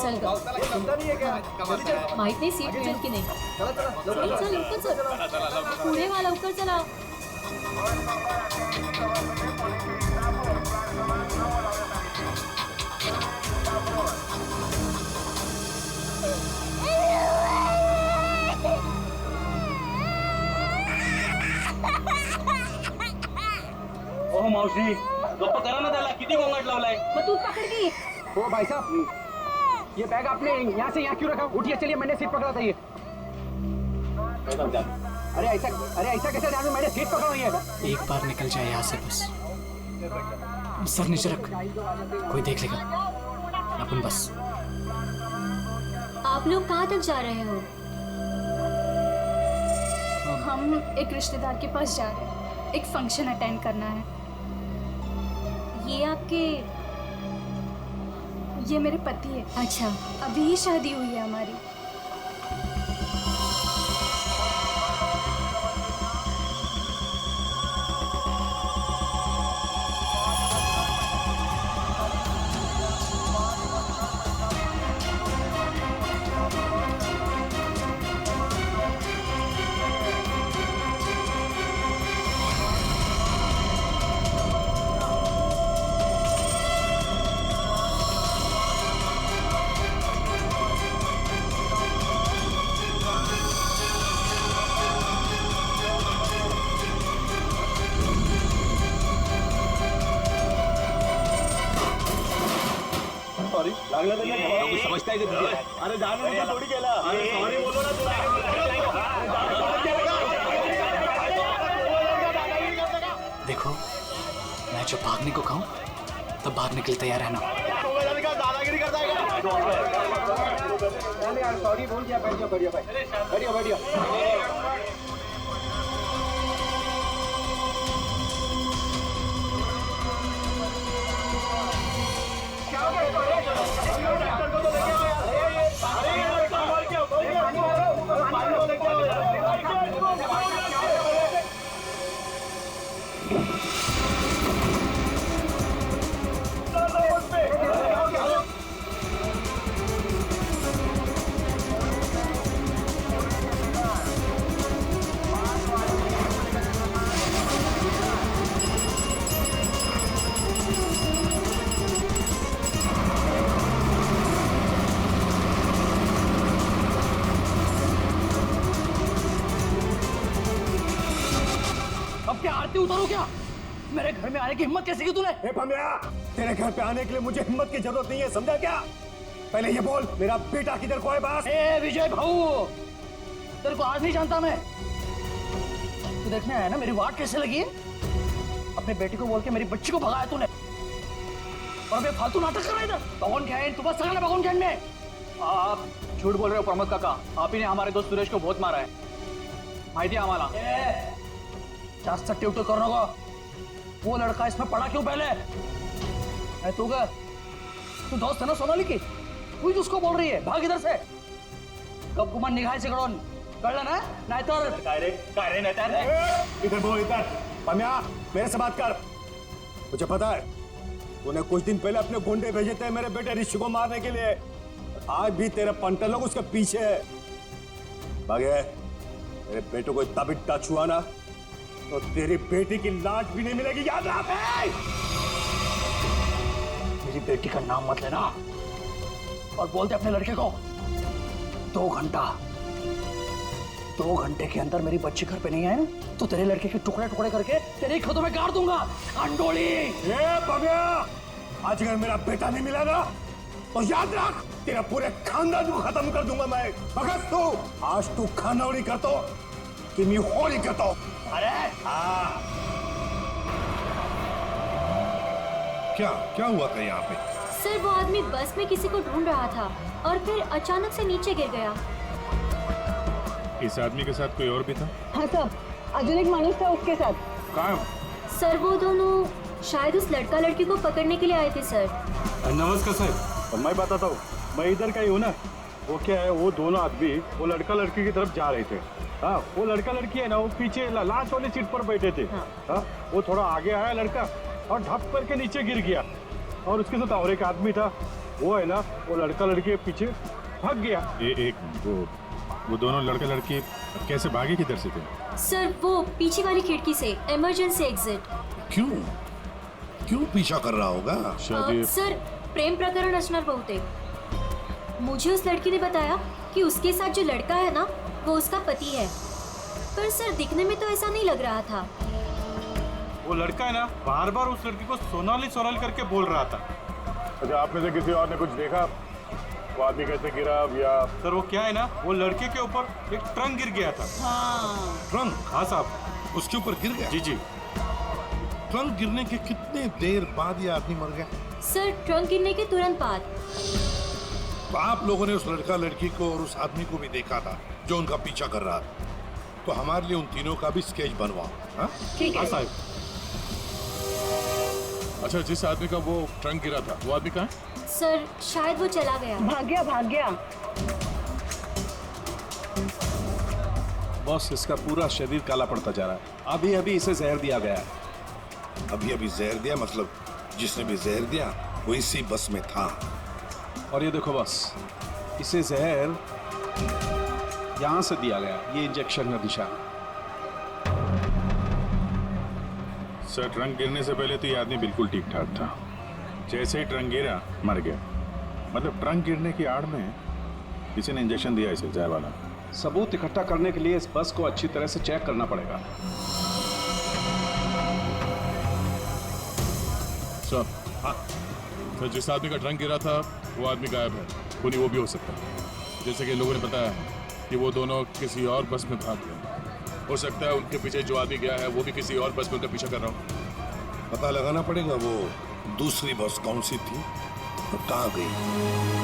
चल ग माहित नाही सीट मिळेल की नाही. चल लवकर चल, पुढे व्हा लवकर चला. ओह मावशी गप्प करा ना त्याला, किती गोंगाट लावलाय. मग तू पकड की. ओ भाई साहब, ये बैग आपने यहाँ से यहाँ क्यों रखा? उठिए चलिए, मैंने सीट पकड़ा था ये. अरे ऐसा कैसे ध्यान में, मैंने सीट पकड़ा हुई है. एक बार निकल जाए यहाँ से बस. सर नीचे रख, कोई देख लेगा. अपन बस. आप लोग कहाँ तक जा रहे हो? हम एक रिश्तेदार के पास जा रहे हैं, एक फंक्शन अटेंड करना है. ये आपके? ये मेरे पति है. अच्छा. अभी ही शादी हुई है हमारी. लागलं तर नाही समजताय का तुझे. अरे जाणून मी थोडी केला. अरे सॉरी बोलो ना तुला. देखो, मैं जो भागने को कहूँ तब भागने के लिए तैयार रहना. दादागिरी करता है यार सॉरी बोल दिया. बैठिए बढ़िया भाई, बढ़िया बढ़िया. उतारो क्या? मेरे घर में आने की हिम्मत कैसे की तूने? ए भमिया, तेरे घर पे आने के लिए मुझे हिम्मत की जरूरत नहीं है, समझा क्या? पहले ये बोल, मेरा बेटा किधर को है बास? ए विजय भाऊ, तेरे को आज नहीं जानता मैं. तू देखने आया ना मेरी वाट कैसे लगी है? अपने बेटी को बोल के मेरी बच्ची को भगाया तूने, और मैं फालतू नाटक कर रहा इधर. बगोन खेन, तू बस सगळं बगोन खेन में. आप झूठ बोल रहे हो प्रमोद काका. आप ही ने हमारे दोस्त सुरेश को बहुत मारा है, माहिती है आम्हाला. जास्त टिवटो करू नको. वो लड़का इसमें पड़ा क्यों पहले? तू का तू दोस्त है ना सोनाली की, तू ही उसको बोल रही है भाग इधर से. कब गुमान निघायचे कडून, कळलं ना? नाहीतर काय रे नाहीतर इधर बोल इधर. भमिया, मेरे से बात कर. मुझे पता है तूने कुछ दिन पहले अपने गुंडे भेजे थे मेरे बेटे ऋषि को मारने के लिए. आज भी तेरे पंटे लोग उसके पीछे है. भागे, मेरे बेटे को इतना भी टच हुआ ना तो तेरी बेटी की लाश भी नहीं मिलेगी, याद रख. मेरी बेटी का नाम मत लेना, और बोलते अपने लड़के को 2 घंटे के अंदर मेरी बच्ची घर पे नहीं आए ना तो तेरे लड़के के टुकड़े टुकड़े करके तेरे खेतों में गाड़ दूंगा. अंडोली. आज अगर मेरा बेटा नहीं मिला ना तो याद रख, तेरा पूरे खानदान को खत्म कर दूंगा मैं. भगत तू आज तू खानौड़ी करतो कि मैं होली करतो. अरे क्या हुआ था यहाँ पे? सर वो आदमी बस में किसी को ढूंढ रहा था और फिर अचानक से नीचे गिर गया. इस आदमी के साथ कोई और भी था? हाँ साहब, अजून एक माणूस था उसके साथ. कहाँ? सर वो दोनों शायद उस लड़का लड़की को पकड़ने के लिए आए थे सर. नमस्कार सर. मैं बताता हूँ, मैं इधर का ही हूँ ना. वो क्या है, वो दोनों आदमी वो लड़का लड़की की तरफ जा रहे थे. हाँ, वो लड़का लड़की है ना, वो पीछे लास्ट वाली सीट पर बैठे थे. हाँ, वो थोड़ा आगे आया लड़का और ढप करके नीचे गिर गया, और उसके साथ और एक आदमी था वो है ना, वो लड़का लड़की के पीछे भाग गया। एक वो दोनों लड़का लड़की कैसे भागे, किधर से थे? सर वो पीछे वाली खिड़की से, इमरजेंसी एग्जिट। क्यों क्यों पीछा कर रहा होगा? शायद सर प्रेम प्रकरण असणार बहुतेक। मुझे उस लड़की ने बताया कि उसके साथ जो लड़का है ना वो उसका पति है, पर सर दिखने में तो ऐसा नहीं लग रहा था। वो लड़का है ना बार बार उस लड़की को सोनाली सोनाली करके बोल रहा था। अच्छा, आप में से किसी और ने कुछ देखा? वो आदमी कैसे गिरा या? सर वो क्या है ना, वो लड़के के ऊपर एक ट्रंक गिर गया था। ट्रंक? हाँ साहब, उसके ऊपर गिर गया? जी जी। ट्रंक गिरने के कितने देर बाद ये आदमी मर गया? सर ट्रंक गिरने के तुरंत बाद। तो आप लोगों ने उस लड़का लड़की को और उस आदमी को भी देखा था जो उनका पीछा कर रहा था, तो हमारे लिए उन तीनों का भी स्केच बनवाओ। हाँ? ठीक है साहब। अच्छा, जिस आदमी का वो ट्रंक गिरा था वो आदमी कहाँ है? सर शायद वो चला गया। भाग गया भाग गया। बॉस, इसका पूरा शरीर काला पड़ता जा रहा है। अभी अभी इसे जहर दिया गया है। अभी अभी जहर दिया? मतलब जिसने भी जहर दिया वो इसी बस में था। और ये देखो बॉस, इसे जहर यहाँ से दिया गया, ये इंजेक्शन का निशान। सर ट्रंक गिरने से पहले तो ये आदमी बिल्कुल ठीक ठाक था। जैसे ही ट्रंक गिरा मर गया। मतलब ट्रंक गिरने की आड़ में किसी ने इंजेक्शन दिया इसे, जहर वाला। सबूत इकट्ठा करने के लिए इस बस को अच्छी तरह से चेक करना पड़ेगा। सर हाँ, तो जिस आदमी का ट्रंक गिरा था वो आदमी गायब है। कोई वो भी हो सकता है, जैसे कि लोगों ने बताया कि वो दोनों किसी और बस में भाग गए। हो सकता है उनके पीछे जो आदमी गया है वो भी किसी और बस में उनका पीछा कर रहा हो। पता लगाना पड़ेगा वो दूसरी बस कौन सी थी और कहाँ गई।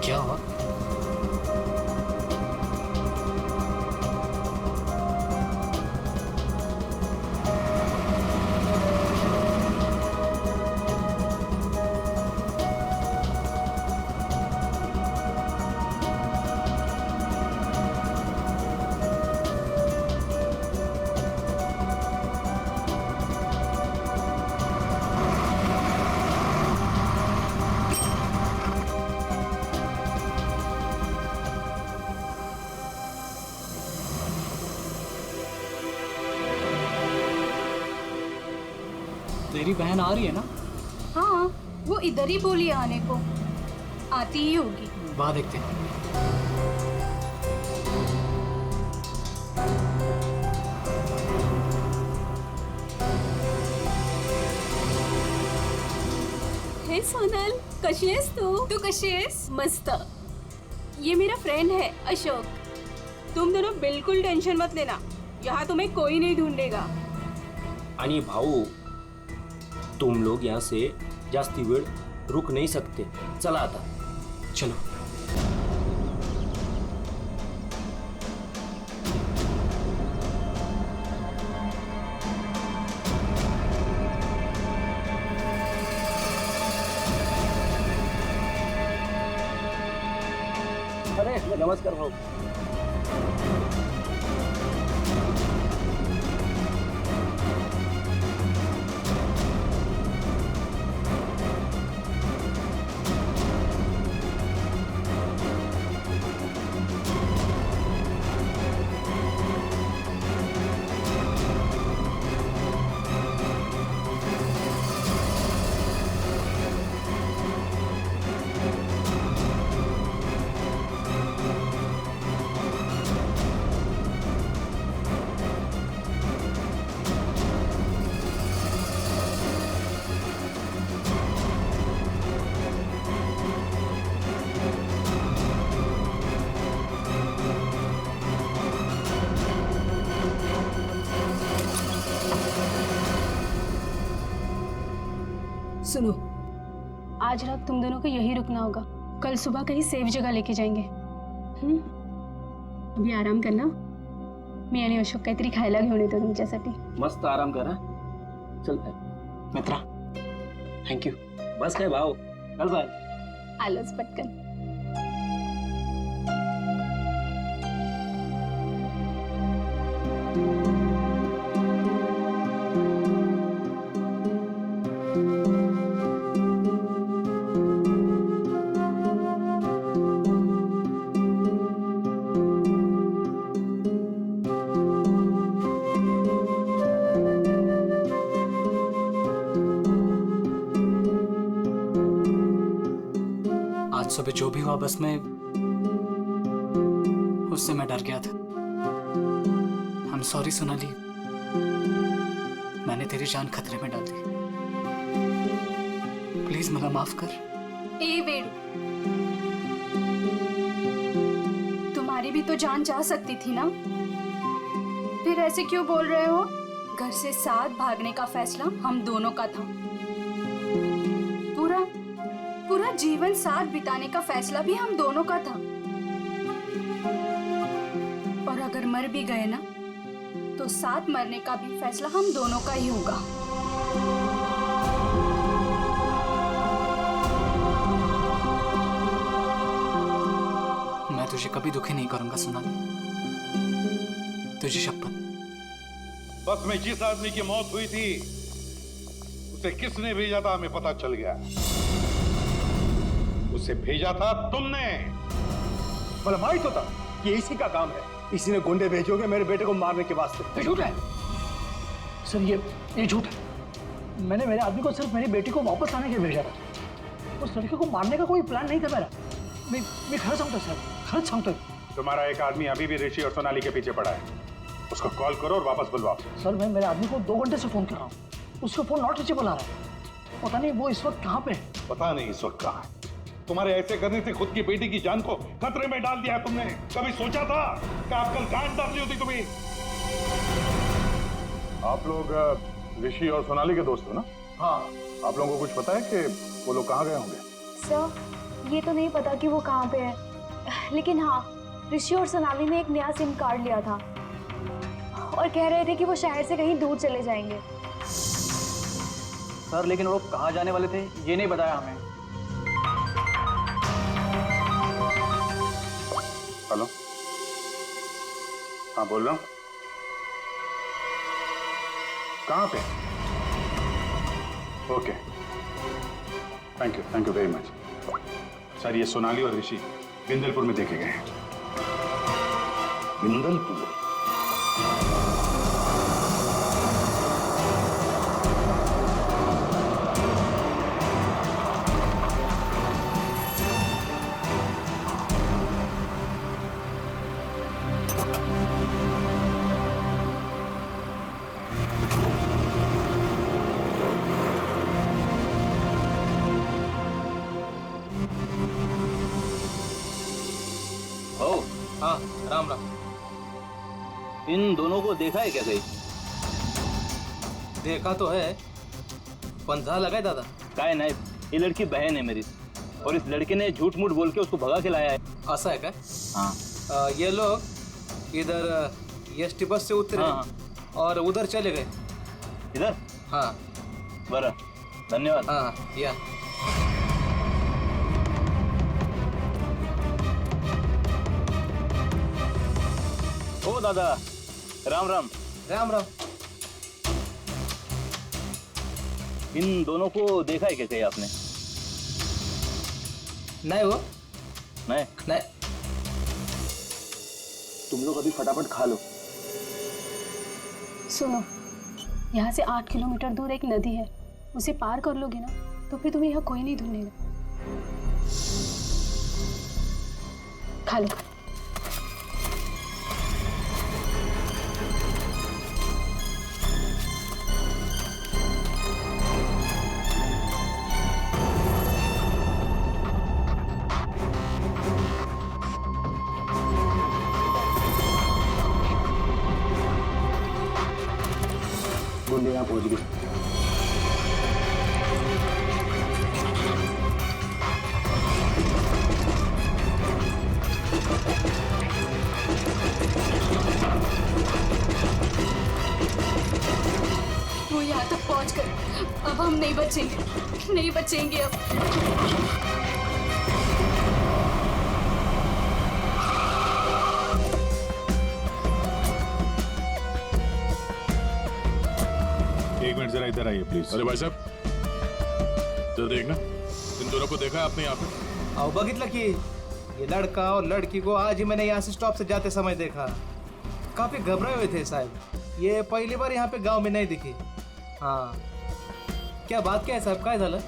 क्या हुआ? तेरी बहन आ रही है ना? हाँ, वो इधर ही बोली है आने को। आती ही होगी। वाह, देखते हैं। हे सोनल, कशी आहेस तू कशी आहेस? मस्त। ये मेरा फ्रेंड है अशोक। तुम दोनों बिल्कुल टेंशन मत लेना, यहाँ तुम्हें कोई नहीं ढूंढेगा। आणि भाऊ, तुम लोग यहाँ से जास्ती वेळ रुक नहीं सकते। चला आता। चलो। अरे नमस्कार भाऊ। सुनो, आज रात तुम दोनों को यही रुकना होगा, कल सुबह कहीं सेफ जगह लेके जाएंगे। अभी आराम करना, मी आणि अशोक काहीतरी खायला घेऊन येतो तुमच्यासाठी। मस्त आराम करा, चल बाय मित्रा थँक्यू। बस काय भाऊ, चल बाय। आलोच पटकन। आज सुबह जो भी हुआ बस में, उससे मैं डर गया था। आई एम सॉरी सोनाली, मैंने तेरी जान खतरे में डाल दी। प्लीज मला माफ कर। ए वेडू, तुम्हारी भी तो जान जा सकती थी ना, फिर ऐसे क्यों बोल रहे हो? घर से साथ भागने का फैसला हम दोनों का था, पूरा पूरा जीवन साथ बिताने का फैसला भी हम दोनों का था। और अगर मर भी गए ना, तो साथ मरने का भी फैसला हम दोनों का ही होगा। मैं तुझे कभी दुखी नहीं करूंगा सोनाली, तुझे शपथ। बस में जिस आदमी की मौत हुई थी उसे किसने भेजा था हमें पता चल गया। उसे भेजा था तुमने। मला माहित होता कि इसी का काम है, इसी ने गुंडे भेजोगे मेरे बेटे को मारने के वास्ते। ये झूठ है सर, ये झूठ है। मैंने मेरे आदमी को सिर्फ मेरी बेटी को वापस लाने के लिए भेजा था, उस लड़के को मारने का कोई प्लान नहीं था मेरा। मैं खरं सांगतो सर, खरंच सांगतोय। तुम्हारा एक आदमी अभी भी ऋषि और सोनाली के पीछे पड़ा है, उसको कॉल करो और वापस बुलवाओ। सर मैं मेरे आदमी को 2 घंटे से फोन कर रहा हूँ, उसका फोन नॉट रीचेबल आ रहा है। पता नहीं वो इस वक्त कहाँ पे है। पता नहीं इस वक्त कहाँ है। तुम्हारे ऐसे करने से खुद की बेटी की जान को खतरे में डाल दिया है तुमने। कभी सोचा था कि आप कल गांड डालनी होती तुम्हें? आप लोग ऋषि और सोनाली के दोस्त हो ना? हाँ। आप लोगों को कुछ पता है कि वो लोग कहाँ गए होंगे? सर ये तो नहीं पता कि वो कहाँ पे है, लेकिन हाँ ऋषि और सोनाली ने एक नया सिम कार्ड लिया था और कह रहे थे कि वो शहर से कहीं दूर चले जाएंगे। सर लेकिन वो कहाँ जाने वाले थे ये नहीं बताया हमें। हेलो, हाँ बोल रहा हूँ। कहाँ पे? Okay, thank you very much. Sir ये सोनाली और ऋषि बिंदलपुर में देखे गए हैं। बिंदलपुर? हाँ राम राम। इन दोनों को देखा है क्या कहीं? देखा तो है, पण झा लगाय दादा। काय नाही, ये लड़की बहन है मेरी, और इस लड़के ने झूठ मूठ बोल के उसको भगा के लाया है। ऐसा है क्या? हाँ। ये लोग इधर एसटी बस से उतरे और उधर चले गए। इधर? हाँ। बरं, धन्यवाद। हाँ या। हो दादा, राम राम। राम राम। इन दोनों को देखा है क्या कहीं आपने? नहीं हो? नहीं नहीं। तुम लोग अभी फटाफट खा लो। सुनो, यहाँ से 8 किलोमीटर दूर एक नदी है, उसे पार कर लोगे ना तो फिर तुम्हें यहाँ कोई नहीं ढूंढेगा। खा लो। गुंडे यहाँ पहुंच गए। नहीं बचेंगे, नहीं बचेंगे अब। एक मिनट जरा इधर आइए प्लीज। अरे भाई साहब जरा देखना, इन दोनों को देखा है आपने यहाँ पे? आओ बघितलं की ये लड़का और लड़की को आज ही मैंने यहाँ से स्टॉप से जाते समय देखा। काफी घबराए हुए थे साहब। ये पहली बार यहाँ पे गांव में नहीं दिखी। हाँ, क्या बात क्या है साहब, काय झालं?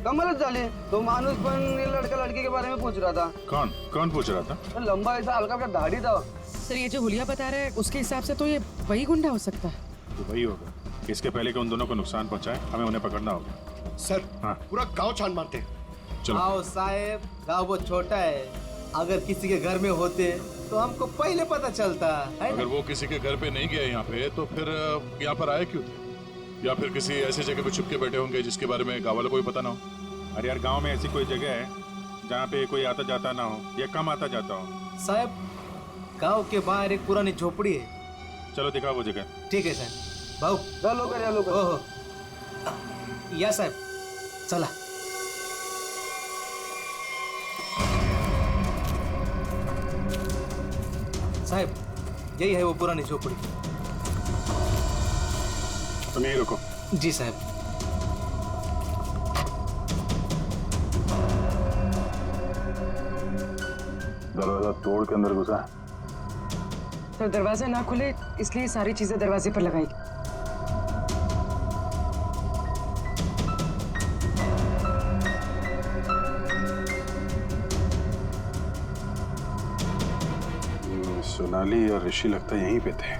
कमालच झाली। तो माणूस पण ये लड़का लड़की के बारे में पूछ रहा था। कौन कौन पूछ रहा था? तो लंबा ऐसा हल्का का दाढ़ी था। सर ये जो हुलिया बता रहा है उसके हिसाब से तो ये वही गुंडा हो सकता है। तो वही होगा। इसके पहले कि उन दोनों को नुकसान पहुंचाए, हमें उन्हें पकड़ना होगा। सर हाँ। पूरा गांव छान मारते। चलो। आओ साहब, गांव बहुत छोटा है। अगर किसी के घर में होते तो हमको पहले पता चलता है अगर वो किसी के घर पे नहीं गए यहाँ पे तो फिर यहाँ पर आए क्यों थे? या फिर किसी ऐसी जगह पे छुप के बैठे होंगे जिसके बारे में गाँव वालों को भी पता ना हो। अरे यार, गांव में ऐसी कोई जगह है जहाँ पे कोई आता जाता ना हो या कम आता जाता हो? साहब, गांव के बाहर एक पुरानी झोपड़ी है। चलो दिखाओ वो जगह। ठीक है साहब। भाऊ या लोग ओहो, या साहब चला। साहब यही है वो पुरानी झोपड़ी। तुम यहीं रुको। जी साहब। दरवाजा तोड़ के अंदर घुसा। तो दरवाजा ना खुले इसलिए सारी चीजें दरवाजे पर लगाई। सोनाली और ऋषि लगता यहीं पे थे।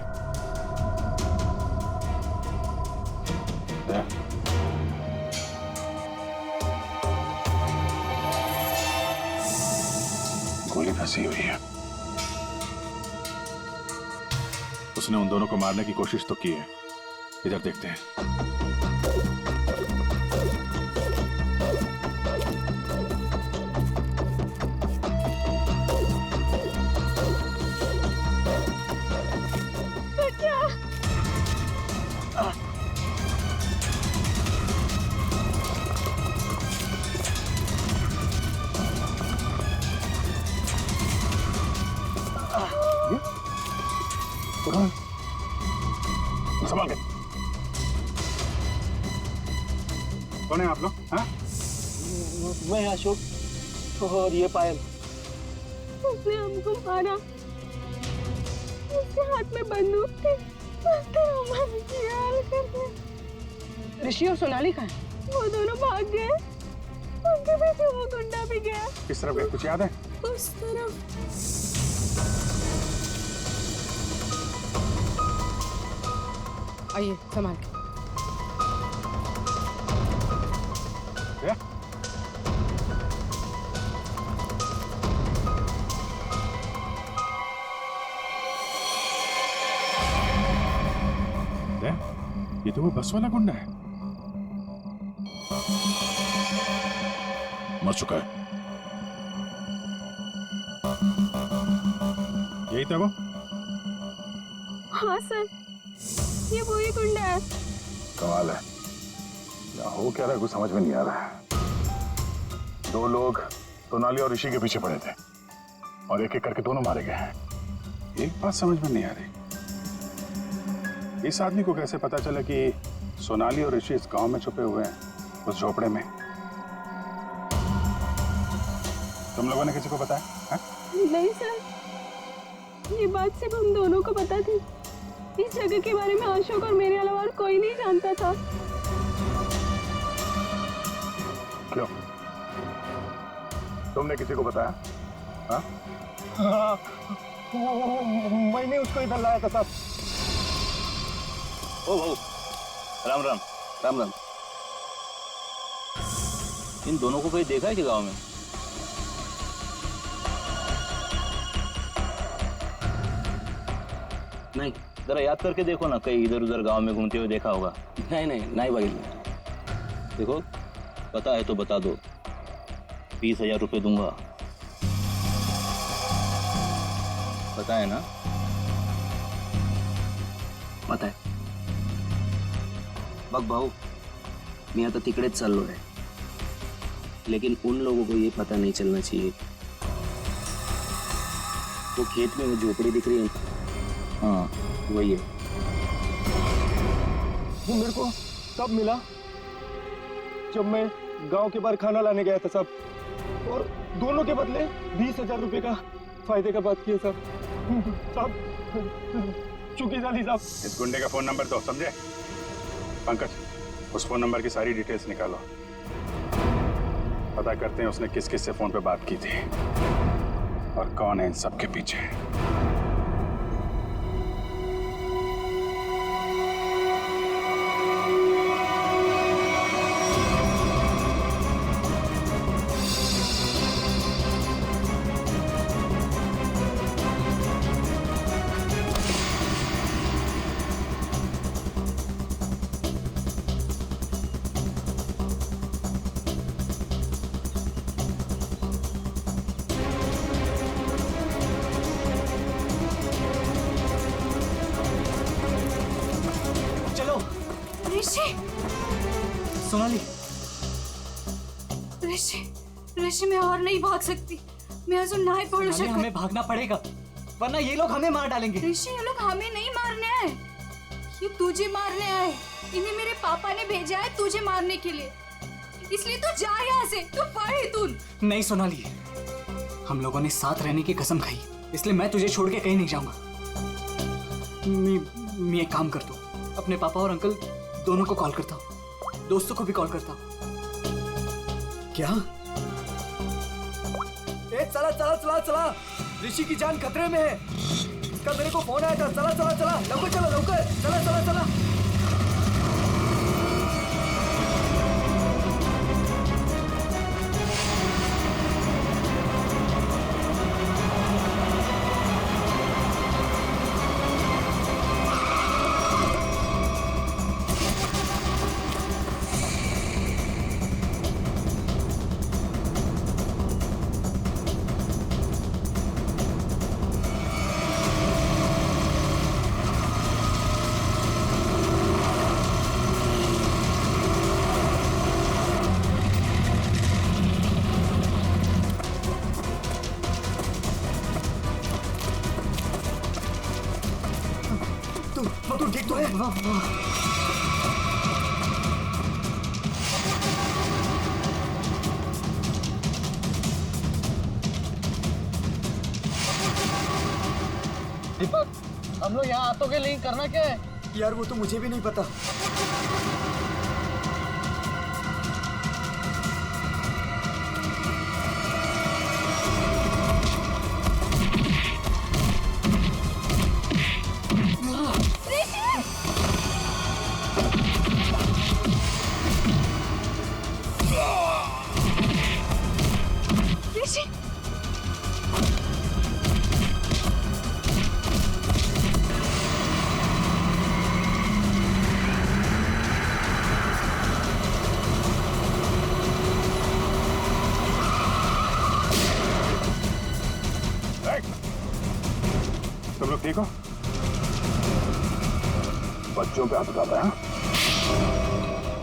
गोली फंसी हुई है। उसने उन दोनों को मारने की कोशिश तो की है। इधर देखते हैं। संभाल के। कौन है आप लोग? हाँ? मैं अशोक और ये पायल। उसने हमको मारा। उसके हाथ में बंदूक थी। उसने हमारे ख्याल करके। ऋषि और सोनाली कहाँ है? वो दोनों भाग गए। उनके पीछे वो गुंडा भी गया। किस तरफ गए? कुछ याद है? उस तरफ। आइए संभाल के। ये तो वो बस वाला गुंडा है। मर चुका है। यही था वो? हाँ सर, ये वही गुंडा है। कमाल है। क्या हो क्या रहा है कुछ समझ में नहीं आ रहा है। दो लोग सोनाली और ऋषि के पीछे पड़े थे और एक एक करके दोनों मारे गए हैं। एक बात समझ में नहीं आ रही, इस आदमी को कैसे पता चला कि सोनाली और ऋषि इस गांव में छुपे हुए हैं, उस झोपड़े में? तुम लोगों ने किसी को बताया? हाँ? नहीं सर, ये बात सिर्फ हम दोनों को पता थी। इस जगह के बारे में अशोक और मेरे अलावा और कोई नहीं जानता था। क्यों? तुमने किसी को बताया? हाँ? हाँ, मैंने उसको इधर लाया था साहब। ओ भाऊ, राम राम। राम राम। इन दोनों को कहीं देखा है कि गांव में? नहीं, जरा याद करके देखो ना, कहीं इधर उधर गांव में घूमते हुए देखा होगा। नहीं भाई। देखो, पता है तो बता दो, 20,000 रुपये दूंगा। पता है ना? पता है। बघ भाऊ, मैं आता तिकड़ेच चाललो है, लेकिन उन लोगों को ये पता नहीं चलना चाहिए वो खेत में वो झोपड़ी दिख रही है, हाँ वही है। वो मेरे को तब मिला जब मैं गांव के बाहर खाना लाने गया था साहब, और दोनों के बदले 20,000 रुपए का फायदे का बात किया साहब। चुकी जाली साहब। इस गुंडे का फोन नंबर दो, समझे? पंकज, उस फोन नंबर की सारी डिटेल्स निकालो, पता करते हैं उसने किस किस से फोन पे बात की थी और कौन है इन सब के पीछे। सोनाली, ऋषि मैं और नहीं भाग सकती, मैं अजून नहीं पडू शकत। हमें भागना पड़ेगा वरना ये लोग हमें मार डालेंगे। ऋषि ये लोग हमें नहीं मारने आए, ये तुझे मारने आए। इन्हें मेरे पापा ने भेजा है तुझे मारने के लिए, इसलिए तू जा यहाँ से, तू पढ़ तू। नहीं सोनाली, हम लोगों ने साथ रहने की कसम खाई, इसलिए मैं तुझे छोड़ के कहीं नहीं जाऊंगा। मैं एक काम करता हूँ, अपने पापा और अंकल दोनों को कॉल करता हूँ, दोस्तों को भी कॉल करता हूँ। क्या? चला चला चला चला, ऋषि की जान खतरे में है। इसका मेरे को फोन आया था। चला चला चला, लवकर चलो, लवकर चला चला चला। तू ठीक तो है? दीपक, हम लोग यहाँ आतों के लिए करना क्या है? यार वो तो मुझे भी नहीं पता। तुम लोग ठीक हो? बच्चों पे हाथ उठाता है?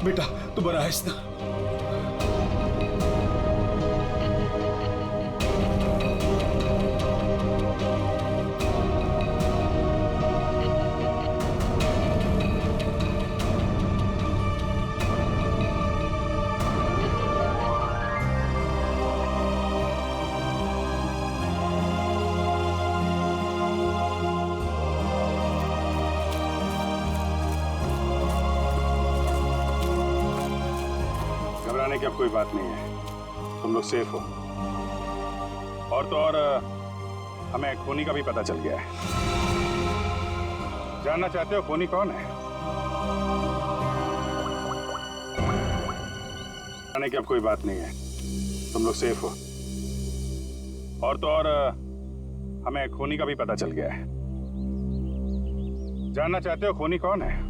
बेटा तू बड़ा आहिस्ता। घबराने की अब कोई बात नहीं है, तुम लोग सेफ हो। और तो और हमें खूनी का भी पता चल गया है। जानना चाहते हो खूनी कौन है? घबराने की अब कोई बात नहीं है, तुम लोग सेफ हो। और तो और हमें खूनी का भी पता चल गया है। जानना चाहते हो खूनी कौन है?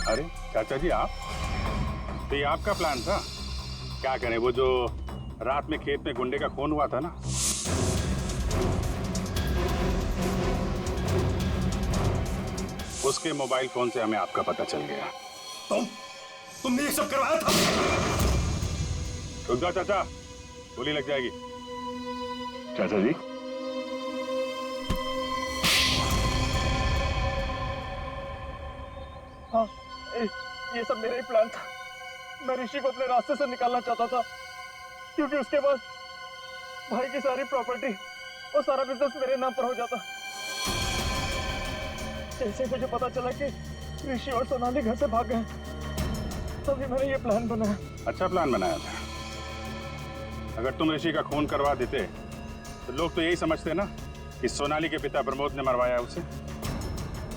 अरे चाचा जी आप? तो ये आपका प्लान था? क्या करें, वो जो रात में खेत में गुंडे का खून हुआ था ना, उसके मोबाइल फोन से हमें आपका पता चल गया। तुमने ये सब करवाया था? रुक जाओ चाचा, गोली लग जाएगी। चाचा जी, हाँ, ये सब मेरा ही प्लान था। मैं ऋषि को अपने रास्ते से निकालना चाहता था, क्योंकि उसके बाद भाई की सारी प्रॉपर्टी और सारा बिजनेस मेरे नाम पर हो जाता। जैसे मुझे पता चला कि ऋषि और सोनाली घर से भाग गए, तभी मैंने ये प्लान बनाया। अच्छा प्लान बनाया था। अगर तुम ऋषि का खून करवा देते तो लोग तो यही समझते ना कि सोनाली के पिता प्रमोद ने मरवाया उसे,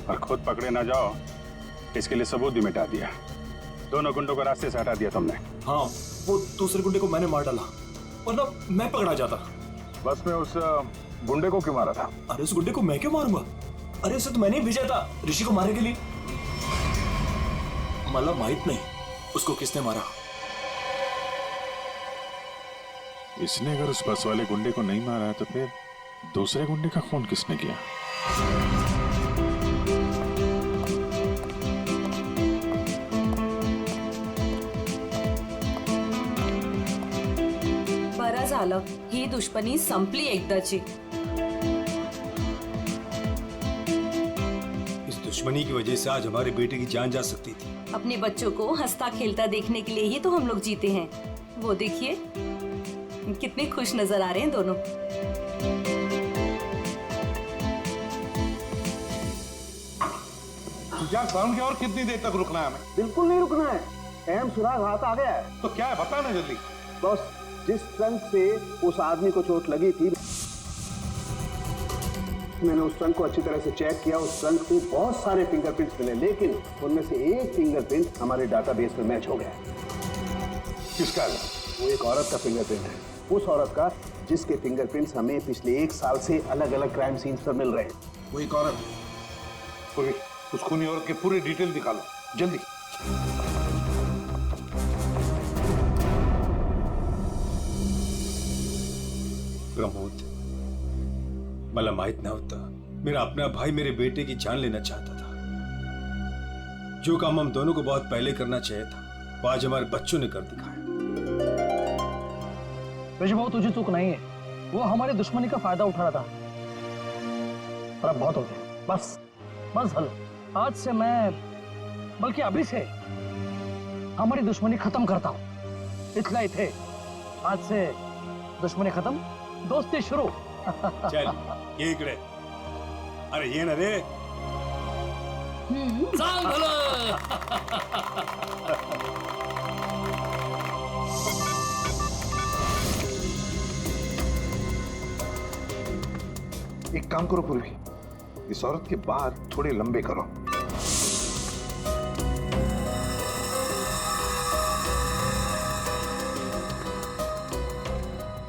और खुद पकड़े ना जाओ इसके लिए सबूत भी मिटा दिया। दोनों गुंडों को रास्ते से हटा दिया तुमने। हाँ, वो दूसरे गुंडे को मैंने मार डाला, वरना मैं पकड़ा जाता। बस में उस गुंडे को क्यों मारा था? अरे उस गुंडे को मैं क्यों मारूंगा? अरे उसे तो मैंने ही भेजा था ऋषि को मारने के लिए। मला माहित नहीं उसको किसने मारा। इसने अगर उस बस वाले गुंडे को नहीं मारा है तो फिर दूसरे गुंडे का खून किसने किया? बरं झालं, ही दुश्मनी संपली एकदाची। इस दुश्मनी की वजह से आज हमारे बेटे की जान जा सकती थी। अपने बच्चों को हंसता खेलता देखने के लिए ही तो हम लोग जीते हैं। वो देखिए कितने खुश नजर आ रहे हैं दोनों। साउंड की और कितनी देर तक रुकना है हमें? बिल्कुल नहीं रुकना है, अहम सुराग हाथ आ गया है। तो क्या है, बता ना जल्दी। बस जिस ट्रंक से उस आदमी को चोट लगी थी, मैंने उस ट्रंक को अच्छी तरह से चेक किया। उस ट्रंक से बहुत सारे फिंगरप्रिंट्स मिले, लेकिन उनमें से एक फिंगरप्रिंट हमारे डाटाबेस में मैच हो गया। किसका है? वो एक औरत का फिंगरप्रिंट है, उस औरत का जिसके फिंगरप्रिंट्स हमें पिछले 1 साल से अलग अलग क्राइम सीन्स पर मिल रहे हैं। वो एक औरत, उस खूनी औरत के पूरे डिटेल निकालो जल्दी। प्रमोद, मला माहित नव्हतं मेरा अपना भाई मेरे बेटे की जान लेना चाहता था। जो काम हम दोनों को बहुत पहले करना चाहिए था, वो आज हमारे बच्चों ने कर दिखाया। ऋषभ, तुझे चूक नहीं है, वो हमारी दुश्मनी का फायदा उठा रहा था। पर अब बहुत हो गया, बस बस हल। आज से मैं, बल्कि अभी से हमारी दुश्मनी खत्म करता हूँ। इतना ही थे, आज से दुश्मनी खत्म, दोस्ती शुरू। चल ये इकडे, अरे ये ना रे। एक काम करो पूर्वी, इस औरत के बाल थोड़े लंबे करो।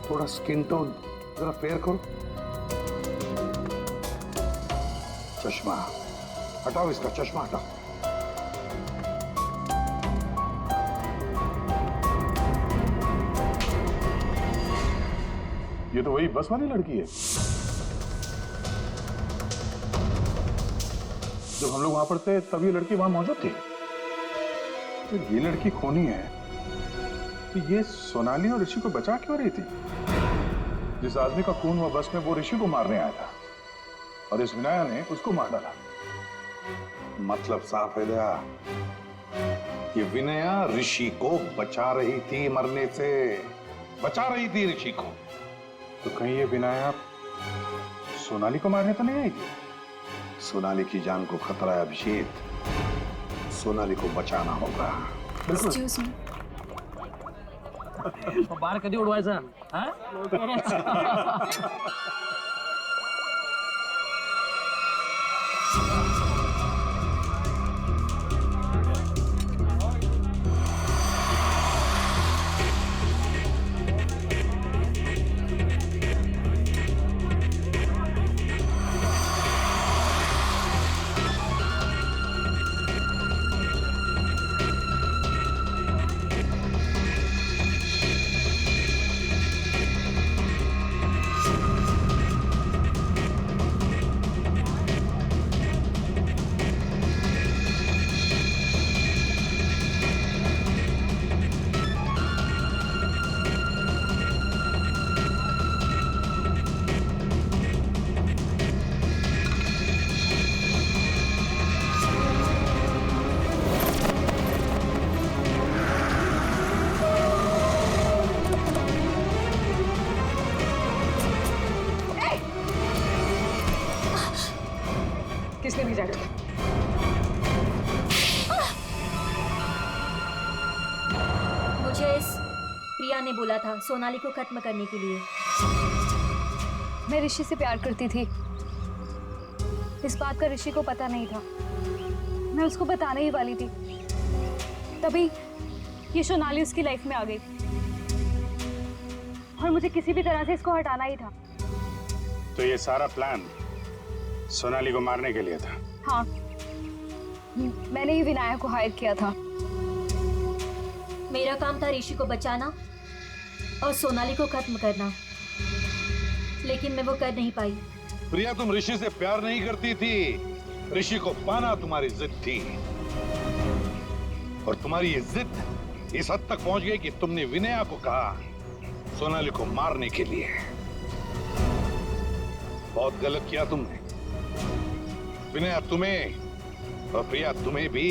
थोड़ा स्किन टोन जरा फेयर करो। चश्मा हटाओ, इसका चश्मा हटाओ। ये तो वही बस वाली लड़की है जब हम लोग वहां पर थे, तब ये लड़की वहां मौजूद थी। तो ये लड़की खूनी है, तो ये सोनाली और ऋषि को बचा क्यों रही थी? जिस आदमी का खून हुआ बस में, वो ऋषि को मारने आया था और इस विनाया ने उसको मार डाला। मतलब साफ है दया, ये विनया ऋषि को बचा रही थी मरने से, बचा रही थी ऋषि को। तो कहीं ये विनाया सोनाली को मारने तो नहीं आई थी? सोनाली की जान को खतरा है अभिषेक, सोनाली को बचाना होगा। एक्सक्यूज मी, बार कधी उडवायचा? किसने भेजा है तुम्हें? मुझे इस प्रिया ने बोला था सोनाली को खत्म करने के लिए। मैं ऋषि से प्यार करती थी, इस बात का ऋषि को पता नहीं था। मैं उसको बताने ही वाली थी, तभी ये सोनाली उसकी लाइफ में आ गई और मुझे किसी भी तरह से इसको हटाना ही था। तो ये सारा प्लान सोनाली को मारने के लिए था? हाँ, मैंने ही विनायक को हायर किया था। मेरा काम था ऋषि को बचाना और सोनाली को खत्म करना, लेकिन मैं वो कर नहीं पाई। प्रिया, तुम ऋषि से प्यार नहीं करती थी, ऋषि को पाना तुम्हारी जिद थी। और तुम्हारी ये जिद इस हद तक पहुंच गई कि तुमने विनया को कहा सोनाली को मारने के लिए। बहुत गलत किया तुमने। विनया तुम्हें और प्रिया तुम्हें भी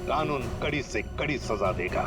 कानून कड़ी से कड़ी सजा देगा।